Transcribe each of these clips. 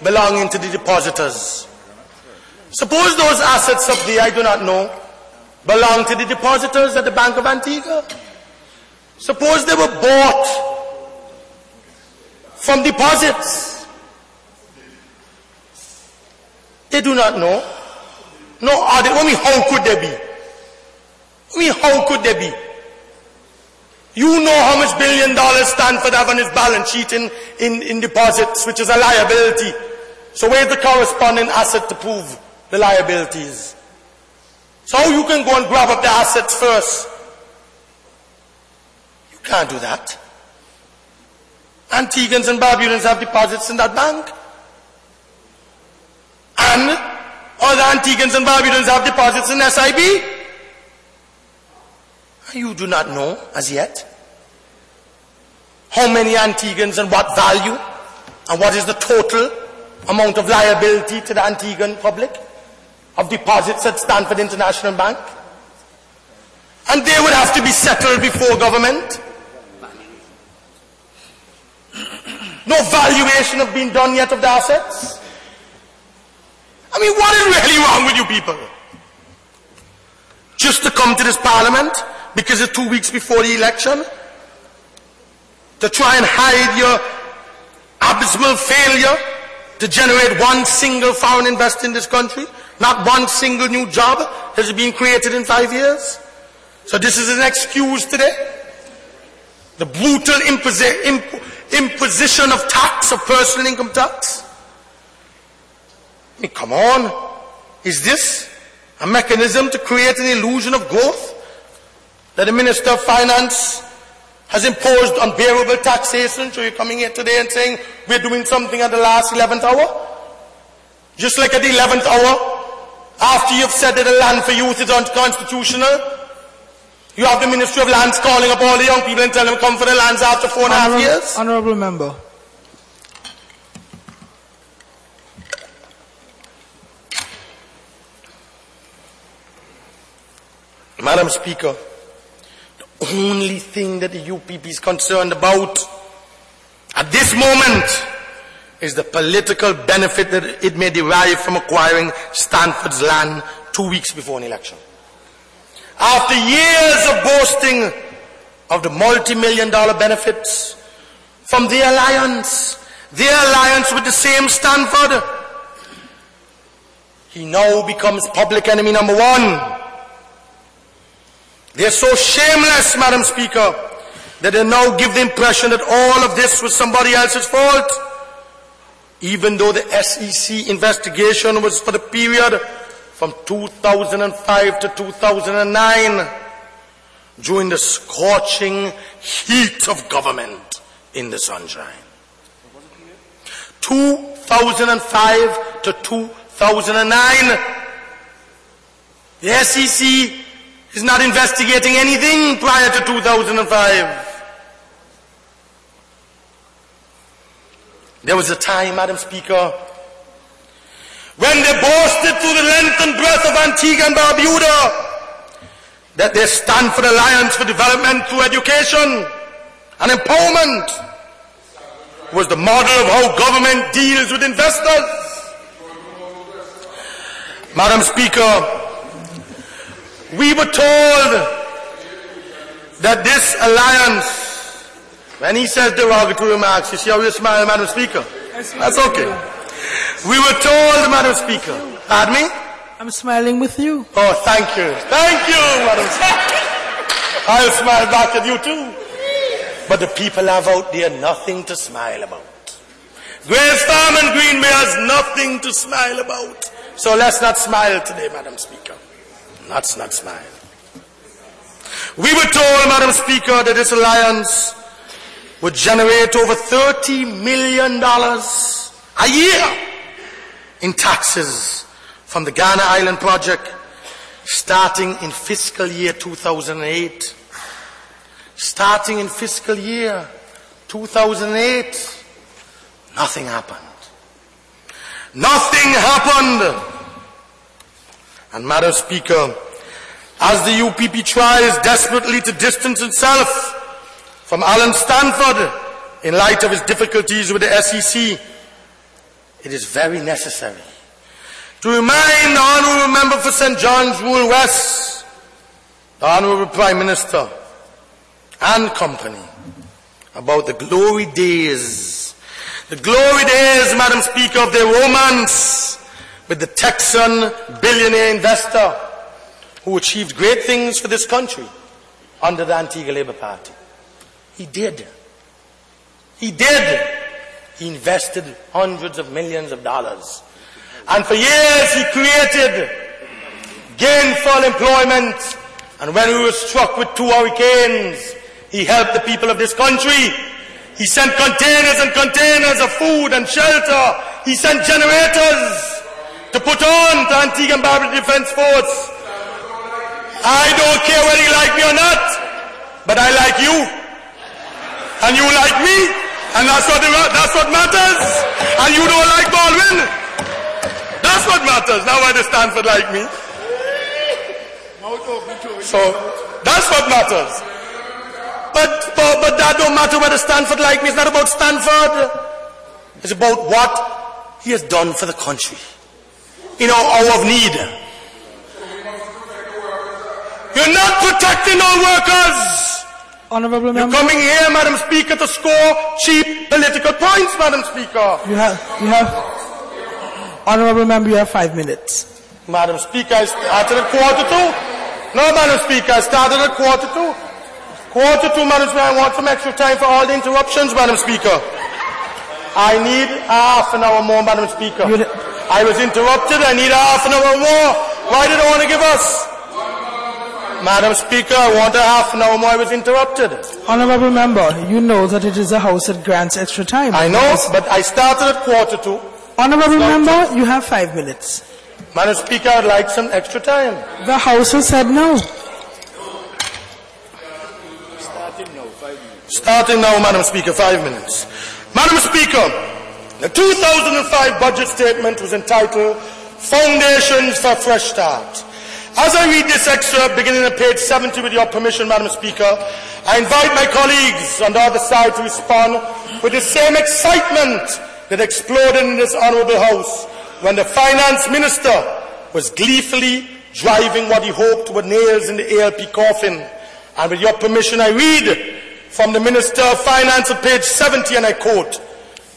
belonging to the depositors. Suppose those assets up there, I do not know, belong to the depositors at the Bank of Antigua. Suppose they were bought from deposits. They do not know. No, how could they be? How could they be? You know how much $1 billion Stanford have on his balance sheet in deposits, which is a liability. So where's the corresponding asset to prove the liabilities? So you can go and grab up the assets first. You can't do that. Antiguans and Barbudans have deposits in that bank. And other Antiguans and Barbudans have deposits in SIB. You do not know as yet how many Antiguans and what value and what is the total amount of liability to the Antiguan public of deposits at Stanford International Bank. And they would have to be settled before government. No valuation have been done yet of the assets. I mean, what is really wrong with you people? Just to come to this parliament because it's 2 weeks before the election, to try and hide your abysmal failure to generate one single foreign investor in this country, not one single new job has been created in 5 years. So this is an excuse today. The brutal imposition of tax, of personal income tax. I mean, come on. Is this a mechanism to create an illusion of growth that the Minister of Finance has imposed unbearable taxation? So you're coming here today and saying we're doing something at the last 11th hour? Just like at the 11th hour, after you've said that the land for youth is unconstitutional, you have the Ministry of Lands calling up all the young people and telling them come for the lands after 4.5 years? Honourable Member. Madam Speaker, the only thing that the UPP is concerned about at this moment is the political benefit that it may derive from acquiring Stanford's land 2 weeks before an election. After years of boasting of the multi-million-dollar benefits from their alliance with the same Stanford, he now becomes public enemy number one. They're so shameless, Madam Speaker, that they now give the impression that all of this was somebody else's fault, even though the SEC investigation was for the period from 2005 to 2009, during the scorching heat of government in the sunshine. 2005 to 2009, the SEC is not investigating anything prior to 2005. There was a time, Madam Speaker, when they boasted through the length and breadth of Antigua and Barbuda that they stand for the Alliance for Development through Education and Empowerment was the model of how government deals with investors. Madam Speaker, we were told that this alliance, when he says derogatory remarks, you see how you smile, Madam Speaker? That's okay. We were told, Madam Speaker, pardon me? I'm smiling with you. Oh, thank you. Thank you, Madam Speaker. I'll smile back at you too. But the people have out there nothing to smile about. Grace Farm and Green Bay has nothing to smile about. So let's not smile today, Madam Speaker. Let's not smile. We were told, Madam Speaker, that this alliance would generate over $30 million a year in taxes from the Ghana Island project starting in fiscal year 2008. Starting in fiscal year 2008, nothing happened. Nothing happened. And Madam Speaker, as the UPP tries desperately to distance itself from Alan Stanford in light of his difficulties with the SEC, it is very necessary to remind the Honourable Member for St. John's Wool West, the Honourable Prime Minister and company, about the glory days, Madam Speaker, of their romance with the Texan billionaire investor who achieved great things for this country under the Antigua Labour Party. He did. He invested hundreds of millions of dollars. And for years he created gainful employment. And when we were struck with 2 hurricanes, he helped the people of this country. He sent containers and containers of food and shelter. He sent generators to put on to Antigua and Barbuda Defense Force. I don't care whether you like me or not, but I like you. And you like me. And that's what matters. And you don't like Baldwin. That's what matters. Now why does Stanford like me? So that's what matters. But that don't matter whether Stanford like me. It's not about Stanford. It's about what he has done for the country in our hour of need. You're not protecting our workers. Honourable Member. You're coming here, Madam Speaker, to score cheap political points, Madam Speaker. You have, Honourable Member, you have 5 minutes. Madam Speaker, I started at 1:45. No, Madam Speaker, I started at 1:45. 1:45, Madam Speaker, I want some extra time for all the interruptions, Madam Speaker. I need half an hour more, Madam Speaker. I was interrupted, I need half an hour more. Why did they want to give us? Madam Speaker, I want a half an hour more. I was interrupted. Honourable Member, you know that it is a House that grants extra time. I know, but I started at 1:45. Honourable Member, you have 5 minutes. Madam Speaker, I'd like some extra time. The House has said no. Starting now, Madam Speaker, 5 minutes. Madam Speaker, the 2005 budget statement was entitled Foundations for a Fresh Start. As I read this excerpt, beginning at page 70, with your permission, Madam Speaker, I invite my colleagues on the other side to respond with the same excitement that exploded in this honourable House when the Finance Minister was gleefully driving what he hoped were nails in the ALP coffin. And with your permission, I read from the Minister of Finance at page 70, and I quote,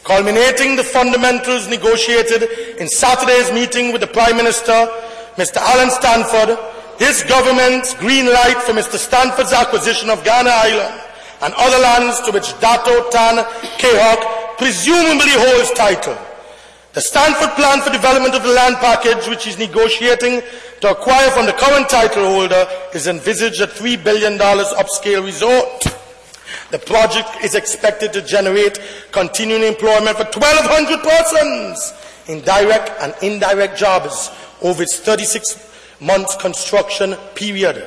culminating the fundamentals negotiated in Saturday's meeting with the Prime Minister, Mr. Alan Stanford, this government's green light for Mr. Stanford's acquisition of Ghana Island and other lands to which Dato Tan Kehok presumably holds title. The Stanford plan for development of the land package, which is negotiating to acquire from the current title holder, is envisaged at $3 billion upscale resort. The project is expected to generate continuing employment for 1,200 persons in direct and indirect jobs over its 36 months construction period.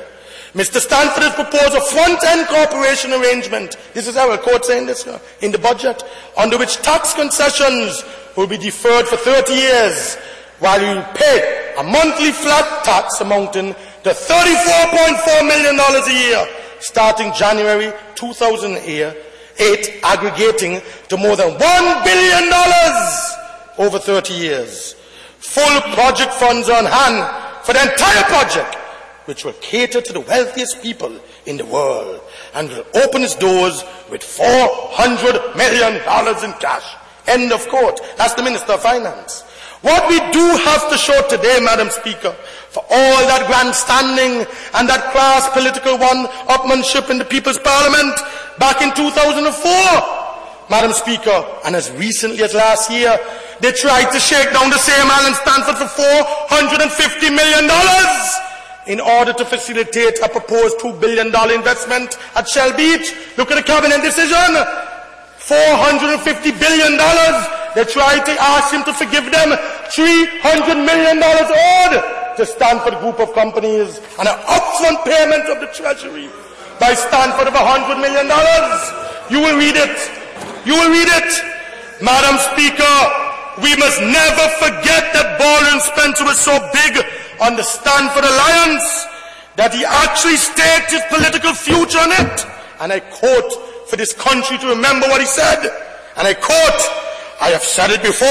Mr. Stanford has proposed a front-end cooperation arrangement, this is our court saying this in the budget, under which tax concessions will be deferred for 30 years, while you will pay a monthly flat tax amounting to $34.4 million a year, starting January 2008, aggregating to more than $1 billion over 30 years. Full project funds on hand for the entire project, which will cater to the wealthiest people in the world and will open its doors with $400 million in cash. End of quote. That's the Minister of Finance. What we do have to show today, Madam Speaker, for all that grandstanding and that class political one-upmanship in the People's Parliament back in 2004, Madam Speaker, and as recently as last year, they tried to shake down the same Alan Stanford for $450 million in order to facilitate a proposed $2 billion investment at Shell Beach. Look at the cabinet decision. $450 billion. They tried to ask him to forgive them $300 million owed to Stanford Group of Companies and an upfront payment of the Treasury by Stanford of $100 million. You will read it. You will read it. Madam Speaker, we must never forget that Baldwin Spencer was so big on the Stanford Alliance that he actually staked his political future on it. And I quote for this country to remember what he said. And I quote, I have said it before,